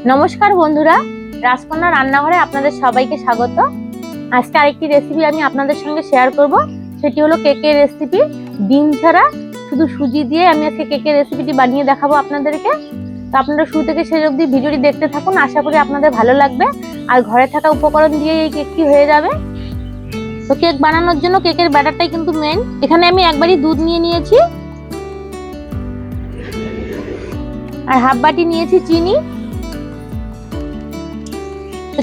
নমস্কার বন্ধুরা, রাজকন্যা রান্নাঘরে আপনাদের সবাইকে স্বাগত। আজকে আরেকটি রেসিপি আমি আপনাদের সঙ্গে শেয়ার করব। সেটি হলো কেকের রেসিপি। ডিম ছাড়া শুধু সুজি দিয়ে আমি আজকে কেকের রেসিপিটি বানিয়ে দেখাবো আপনাদেরকে। তো আপনারা শুরু থেকে শেষ অবধি ভিডিওটি দেখতে থাকুন, আশা করি আপনাদের ভালো লাগবে। আর ঘরে থাকা উপকরণ দিয়ে এই কেকটি হয়ে যাবে। তো কেক বানানোর জন্য কেকের ব্যাটারটাই কিন্তু মেন। এখানে আমি একবারই দুধ নিয়ে নিয়েছি আর হাফ বাটি নিয়েছি চিনি।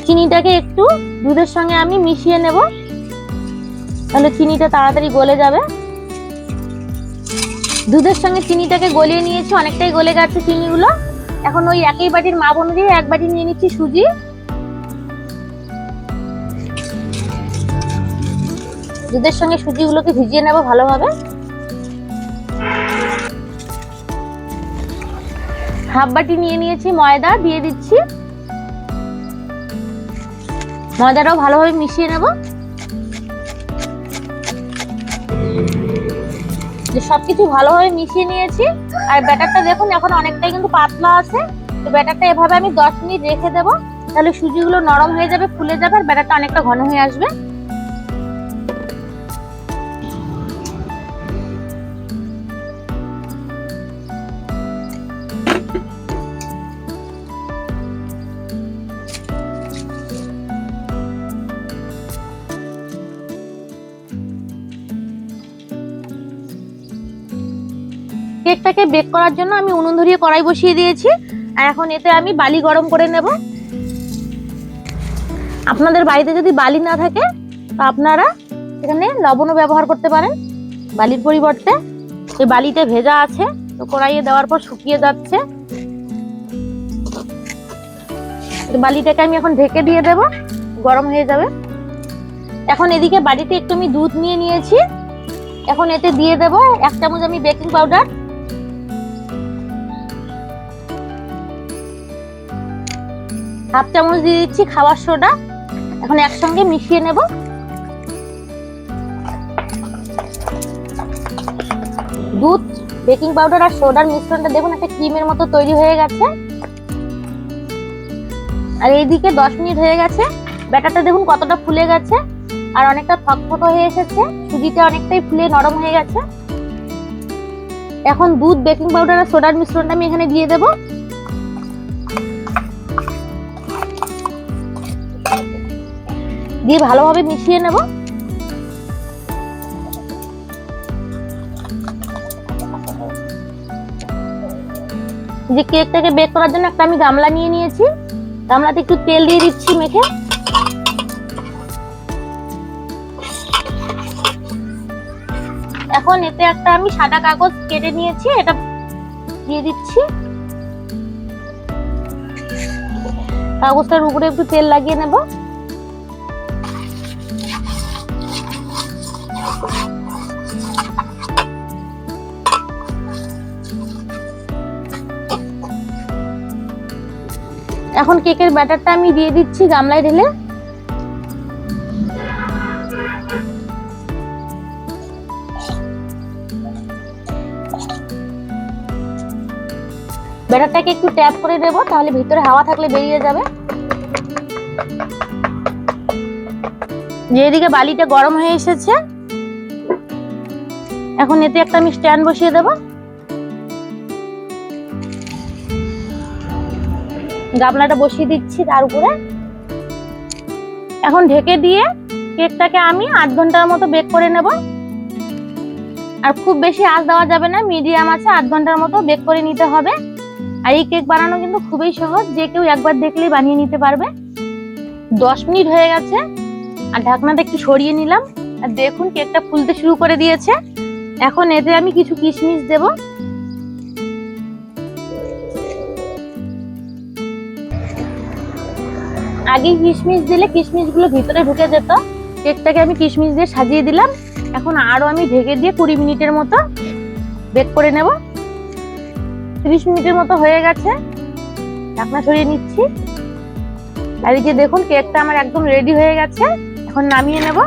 চিনিটাকে একটু দুধের সঙ্গে আমি মিশিয়ে নেব, তাহলে চিনিটা তাড়াতাড়ি গলে যাবে। দুধের সঙ্গে চিনিটাকে গলিয়ে নিয়েছি, অনেকটাই গলে গেছে চিনিগুলো। এখন ওই একই বাটির মাপ অনুযায়ী এক বাটি নিয়ে নিচ্ছি সুজি। দুধের সঙ্গে সুজিগুলোকে ভিজিয়ে নেব ভালোভাবে। হাফ বাটি নিয়ে নিয়েছি ময়দা, দিয়ে দিচ্ছি। ময়দাটাও ভালোভাবে মিশিয়ে নেব। সবকিছু ভালোভাবে মিশিয়ে নিয়েছি। আর ব্যাটারটা দেখুন এখন অনেকটাই কিন্তু পাতলা আছে। তো ব্যাটারটা এভাবে আমি 10 মিনিট রেখে দেবো, তাহলে সুজিগুলো নরম হয়ে যাবে, ফুলে যাবে, আর ব্যাটারটা অনেকটা ঘন হয়ে আসবে। কেকটাকে বেক করার জন্য আমি উনুন ধরিয়ে কড়াই বসিয়ে দিয়েছি। আর এখন এতে আমি বালি গরম করে নেব। আপনাদের বাড়িতে যদি বালি না থাকে তো আপনারা এখানে লবণও ব্যবহার করতে পারেন বালির পরিবর্তে। এই বালিতে ভেজা আছে, তো কড়াইয়ে দেওয়ার পর শুকিয়ে যাচ্ছে। বালিটাকে আমি এখন ঢেকে দিয়ে দেব, গরম হয়ে যাবে। এখন এদিকে বাড়িতে একটু আমি দুধ নিয়ে নিয়েছি। এখন এতে দিয়ে দেব 1 চামচ আমি বেকিং পাউডার, হাফ চামচ দিয়ে দিচ্ছি খাবার সোডা। এখন একসঙ্গে মিশিয়ে নেব। দুধ, বেকিং পাউডার আর সোডার মিশ্রণটা দেখুন একটা ক্রিমের মতো তৈরি হয়ে গেছে। আর এইদিকে 10 মিনিট হয়ে গেছে। ব্যাটারটা দেখুন কতটা ফুলে গেছে আর অনেকটা থকথক হয়ে এসেছে। সুজিটা অনেকটাই ফুলে নরম হয়ে গেছে। এখন দুধ, বেকিং পাউডার আর সোডার মিশ্রণটা আমি এখানে দিয়ে দেব। দিয়ে ভালোভাবে মিশিয়ে নেব। যে কেকটাকে বেক করার জন্য একটা আমি গামলা নিয়ে নিয়েছি। গামলাতে একটু তেল দিয়ে দিচ্ছি মেখে। এখন এতে একটা আমি সাদা কাগজ কেটে নিয়েছি, এটা দিয়ে দিচ্ছি। কাগজটার উপরে একটু তেল লাগিয়ে নেব। এখন কেকের ব্যাটারটা আমি দিয়ে দিচ্ছি গামলায় ঢেলে। ব্যাটারটাকে একটু ট্যাপ করে দেব, তাহলে ভিতরে হাওয়া থাকলে বেরিয়ে যাবে। যেদিকে বালিটা গরম হয়ে এসেছে, এখন এতে একটা আমি স্ট্যান্ড বসিয়ে দেব। গামলাটা বসিয়ে দিচ্ছি তার উপরে। এখন ঢেকে দিয়ে কেকটাকে আমি 8 ঘন্টার মতো বেক করে নেব। আর খুব বেশি আঁচ দেওয়া যাবে না, মিডিয়াম আছে 8 ঘন্টার মতো বেক করে নিতে হবে। আর এই কেক বানানো কিন্তু খুবই সহজ, যে কেউ একবার দেখলেই বানিয়ে নিতে পারবে। 10 মিনিট হয়ে গেছে আর ঢাকনাটা একটু সরিয়ে নিলাম। আর দেখুন কেকটা ফুলতে শুরু করে দিয়েছে। এখন এতে আমি কিছু কিশমিশ দেব। আগে কিশমিশ দিলে কিশমিশগুলো ভিতরে ঢুকে যেত। কেকটাকে আমি কিশমিশ দিয়ে সাজিয়ে দিলাম। এখন আরো আমি ঢেকে দিয়ে 20 মিনিটের মতো বেক করে নেব। 30 মিনিটের মতো হয়ে গেছে, ঢাকনা সরিয়ে নিচ্ছি। আর এই যে দেখুন কেকটা আমার একদম রেডি হয়ে গেছে। এখন নামিয়ে নেব।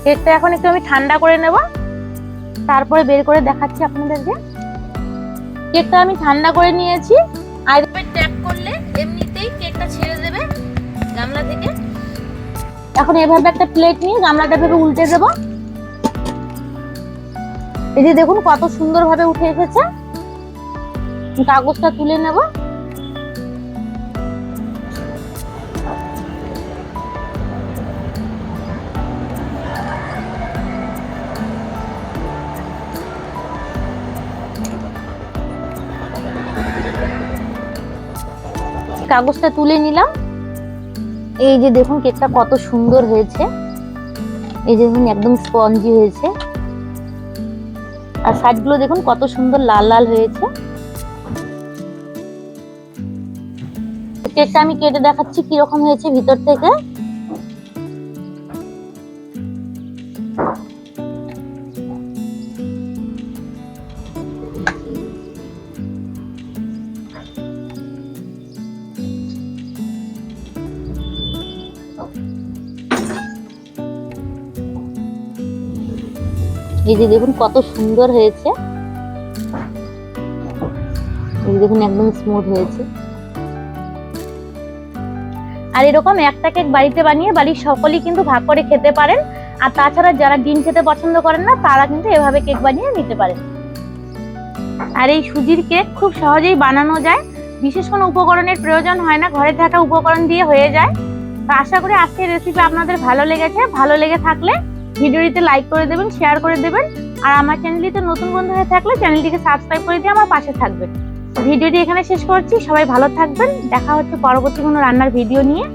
কেকটা এখন একটু আমি ঠান্ডা করে নেব, তারপরে বের করে দেখাচ্ছি আপনাদেরকে। কেকটা আমি ঠান্ডা করে নিয়েছি, আর ট্যাপ করলে এমনিতেই কেকটা ছেড়ে দেবে গামলা থেকে। এখন এভাবে একটা প্লেট নিয়ে গামলাটা ভেবে উল্টে দেব। এই যে দেখুন কত সুন্দর ভাবে উঠে এসেছে। কাগজটা তুলে নেব। কাগজটা তুলে নিলাম। এই যে দেখুন কেকটা কত সুন্দর হয়েছে। এই যে দেখুন একদম স্পঞ্জি হয়েছে, আর সাইডগুলো দেখুন কত সুন্দর লাল লাল হয়েছে। কেকটা আমি কেটে দেখাচ্ছি কিরকম হয়েছে ভিতর থেকে। এই যে দেখুন কত সুন্দর হয়েছে। এই দেখুন একদম স্মুথ হয়েছে। আর এরকম একটা কেক বাড়িতে বানিয়ে বাড়ির সকলেই কিন্তু ভাগ করে খেতে পারেন। আর তাছাড়া যারা ডিম খেতে পছন্দ করেন না, তারা কিন্তু এভাবে কেক বানিয়ে নিতে পারেন। আর এই সুজির কেক খুব সহজেই বানানো যায়, বিশেষ কোনো উপকরণের প্রয়োজন হয় না, ঘরে থাকা উপকরণ দিয়ে হয়ে যায়। তো আশা করি আজকের রেসিপি আপনাদের ভালো লেগেছে। ভালো লেগে থাকলে ভিডিওটিতে লাইক করে দেবেন, শেয়ার করে দেবেন। আর আমার চ্যানেলটিতে নতুন বন্ধু হয়ে থাকলে চ্যানেলটিকে সাবস্ক্রাইব করে দিয়ে আমার পাশে থাকবেন। ভিডিওটি এখানে শেষ করছি। সবাই ভালো থাকবেন। দেখা হচ্ছে পরবর্তী কোনো রান্নার ভিডিও নিয়ে।